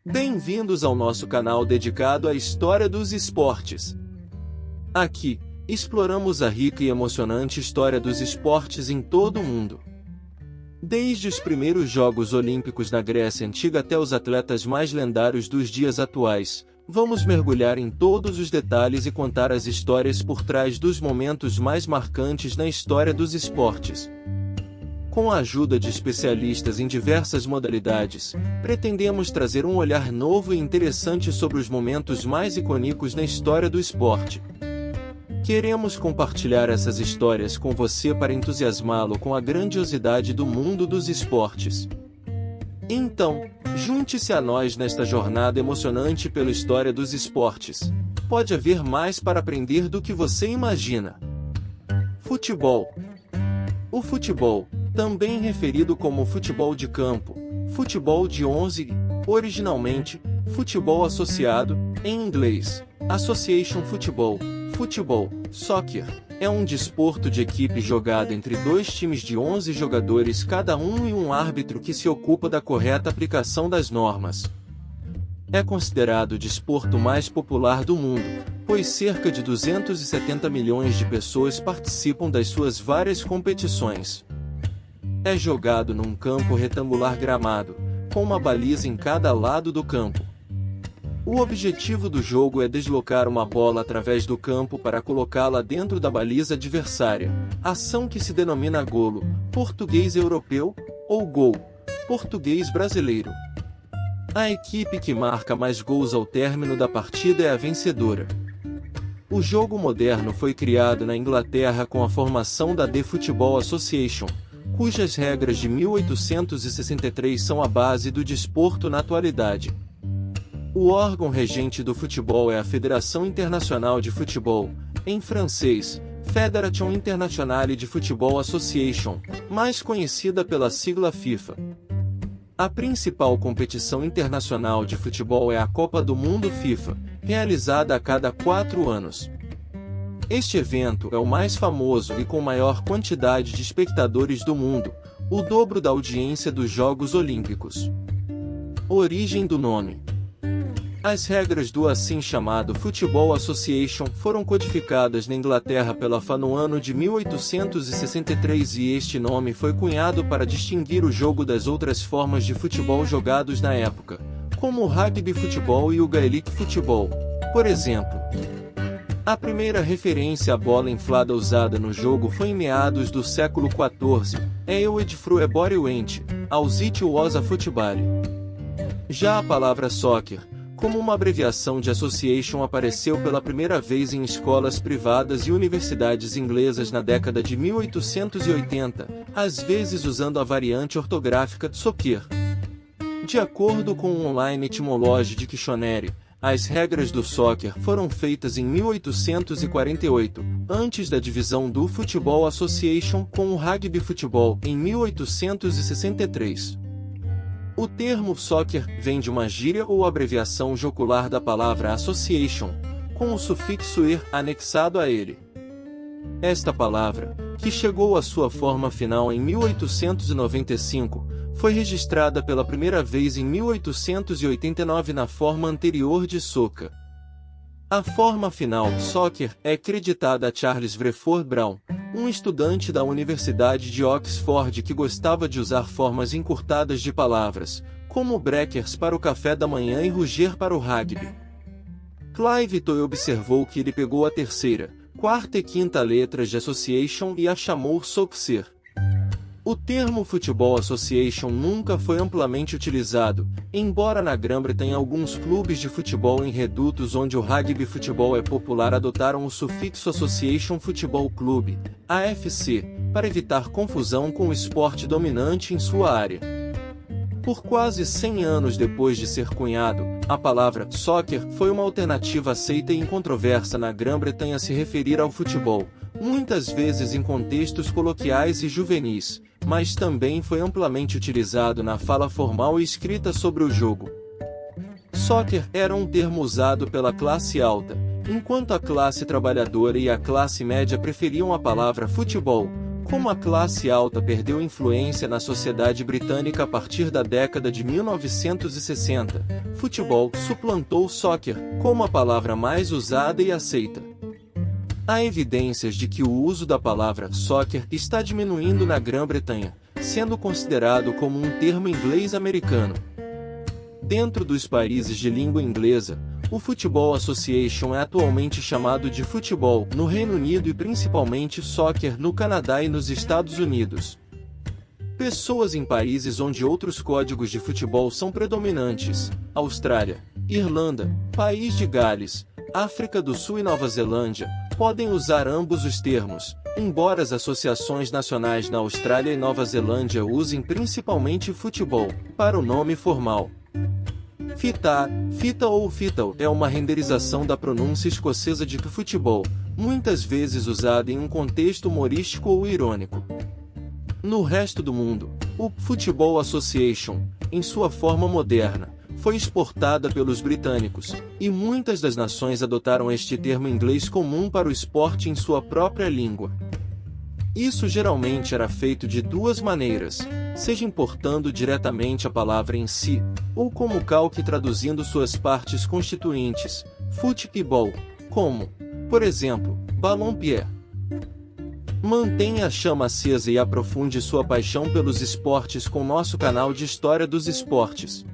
Bem-vindos ao nosso canal dedicado à história dos esportes. Aqui, exploramos a rica e emocionante história dos esportes em todo o mundo. Desde os primeiros Jogos Olímpicos na Grécia Antiga até os atletas mais lendários dos dias atuais, vamos mergulhar em todos os detalhes e contar as histórias por trás dos momentos mais marcantes na história dos esportes. Com a ajuda de especialistas em diversas modalidades, pretendemos trazer um olhar novo e interessante sobre os momentos mais icônicos na história do esporte. Queremos compartilhar essas histórias com você para entusiasmá-lo com a grandiosidade do mundo dos esportes. Então, junte-se a nós nesta jornada emocionante pela história dos esportes. Pode haver mais para aprender do que você imagina. Futebol. O futebol, também referido como futebol de campo, futebol de 11, originalmente, futebol associado, em inglês, Association Football, futebol, soccer, é um desporto de equipe jogado entre dois times de 11 jogadores cada um e um árbitro que se ocupa da correta aplicação das normas. É considerado o desporto mais popular do mundo, pois cerca de 270 milhões de pessoas participam das suas várias competições. É jogado num campo retangular gramado, com uma baliza em cada lado do campo. O objetivo do jogo é deslocar uma bola através do campo para colocá-la dentro da baliza adversária, ação que se denomina golo, português europeu, ou gol, português brasileiro. A equipe que marca mais gols ao término da partida é a vencedora. O jogo moderno foi criado na Inglaterra com a formação da The Football Association, cujas regras de 1863 são a base do desporto na atualidade. O órgão regente do futebol é a Fédération Internationale de Football, em francês, Fédération Internationale de Football Association, mais conhecida pela sigla FIFA. A principal competição internacional de futebol é a Copa do Mundo FIFA, realizada a cada 4 anos. Este evento é o mais famoso e com maior quantidade de espectadores do mundo, o dobro da audiência dos Jogos Olímpicos. Origem do nome. As regras do assim chamado Football Association foram codificadas na Inglaterra pela FA no ano de 1863 e este nome foi cunhado para distinguir o jogo das outras formas de futebol jogados na época, como o rugby futebol e o gaelic futebol, por exemplo. A primeira referência à bola inflada usada no jogo foi em meados do século XIV, Ewed Frueboriwent, Ausite Wosa Football. Já a palavra soccer, como uma abreviação de association, apareceu pela primeira vez em escolas privadas e universidades inglesas na década de 1880, às vezes usando a variante ortográfica soccer. De acordo com o Online Etymology Dictionary, as regras do soccer foram feitas em 1848, antes da divisão do Football Association com o Rugby Futebol em 1863. O termo soccer vem de uma gíria ou abreviação jocular da palavra association, com o sufixo "er" anexado a ele. Esta palavra, que chegou à sua forma final em 1895, foi registrada pela primeira vez em 1889 na forma anterior de soca. A forma final, soccer, é creditada a Charles Wreford Brown, um estudante da Universidade de Oxford que gostava de usar formas encurtadas de palavras, como breakers para o café da manhã e ruger para o rugby. Clive Toy observou que ele pegou a terceira, quarta e quinta letras de association e a chamou soccer. O termo Football Association nunca foi amplamente utilizado, embora na Grã-Bretanha alguns clubes de futebol em redutos onde o rugby futebol é popular adotaram o sufixo Association Football Club, AFC, para evitar confusão com o esporte dominante em sua área. Por quase 100 anos depois de ser cunhado, a palavra soccer foi uma alternativa aceita e incontroversa na Grã-Bretanha a se referir ao futebol, muitas vezes em contextos coloquiais e juvenis, mas também foi amplamente utilizado na fala formal e escrita sobre o jogo. Soccer era um termo usado pela classe alta, enquanto a classe trabalhadora e a classe média preferiam a palavra futebol, Como a classe alta perdeu influência na sociedade britânica a partir da década de 1960, futebol suplantou soccer como a palavra mais usada e aceita. Há evidências de que o uso da palavra soccer está diminuindo na Grã-Bretanha, sendo considerado como um termo inglês americano. Dentro dos países de língua inglesa, o Football Association é atualmente chamado de futebol no Reino Unido e principalmente soccer no Canadá e nos Estados Unidos. Pessoas em países onde outros códigos de futebol são predominantes, Austrália, Irlanda, País de Gales, África do Sul e Nova Zelândia, podem usar ambos os termos, embora as associações nacionais na Austrália e Nova Zelândia usem principalmente futebol para o nome formal. Fita ou fital é uma renderização da pronúncia escocesa de futebol, muitas vezes usada em um contexto humorístico ou irônico. No resto do mundo, o Football Association, em sua forma moderna, foi exportada pelos britânicos, e muitas das nações adotaram este termo inglês comum para o esporte em sua própria língua. Isso geralmente era feito de duas maneiras, seja importando diretamente a palavra em si, ou como calque traduzindo suas partes constituintes, foot e ball, como, por exemplo, ballon-pied. Mantenha a chama acesa e aprofunde sua paixão pelos esportes com nosso canal de História dos Esportes.